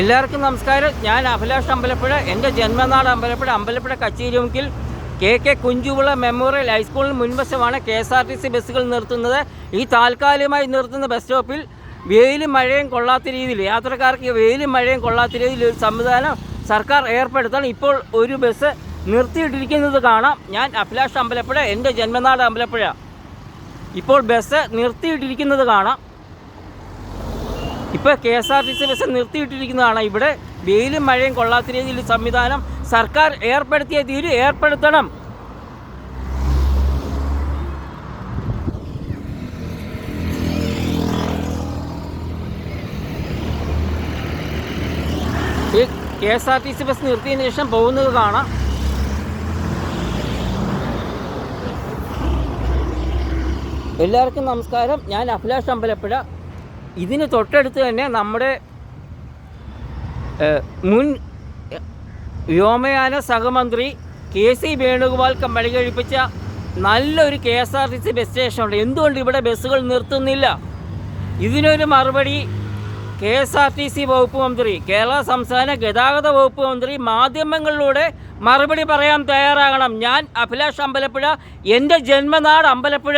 എല്ലാവർക്കും നമസ്കാരം. ഞാൻ അഭിലാഷ് അമ്പലപ്പുഴ. എൻ്റെ ജന്മനാട് അമ്പലപ്പുഴ കച്ചേരിമുക്കിൽ കെ കുഞ്ചുവിള മെമ്മോറിയൽ ഹൈസ്കൂളിന് മുൻവശമാണ് KSRTC ബസ്സുകൾ നിർത്തുന്നത്. ഈ താൽക്കാലികമായി നിർത്തുന്ന ബസ് സ്റ്റോപ്പിൽ വെയിലും മഴയും കൊള്ളാത്ത രീതിയിൽ, യാത്രക്കാർക്ക് വെയിലും മഴയും കൊള്ളാത്ത രീതിയിൽ ഒരു സംവിധാനം സർക്കാർ ഏർപ്പെടുത്തണം. ഇപ്പോൾ ഒരു ബസ് നിർത്തിയിട്ടിരിക്കുന്നത് കാണാം. ഞാൻ അഭിലാഷ് അമ്പലപ്പുഴ, എൻ്റെ ജന്മനാട് അമ്പലപ്പുഴ. ഇപ്പോൾ ബസ് നിർത്തിയിട്ടിരിക്കുന്നത് കാണാം. ഇപ്പോൾ KSRTC ബസ് നിർത്തിയിട്ടിരിക്കുന്നതാണ്. ഇവിടെ വെയിലും മഴയും കൊള്ളാത്ത രീതിയിൽ സംവിധാനം സർക്കാർ ഏർപ്പെടുത്തണം. ഈ KSRTC ബസ് നിർത്തിയതിനു ശേഷം പോകുന്നത് കാണാം. എല്ലാവർക്കും നമസ്കാരം. ഞാൻ അഭിലാഷ് അമ്പലപ്പുഴ. ഇതിന് തൊട്ടടുത്ത് തന്നെ നമ്മുടെ മുൻ വ്യോമയാന സഹമന്ത്രി KC വേണുഗോപാൽ വഴികഴിപ്പിച്ച നല്ലൊരു KSRTC ബസ് സ്റ്റേഷനുണ്ട്. എന്തുകൊണ്ട് ഇവിടെ ബസ്സുകൾ നിർത്തുന്നില്ല? ഇതിനൊരു മറുപടി KSRTC വകുപ്പ് മന്ത്രി, കേരള സംസ്ഥാന ഗതാഗത വകുപ്പ് മന്ത്രി മാധ്യമങ്ങളിലൂടെ മറുപടി പറയാൻ തയ്യാറാകണം. ഞാൻ അഭിലാഷ് അമ്പലപ്പുഴ, എൻ്റെ ജന്മനാട് അമ്പലപ്പുഴ.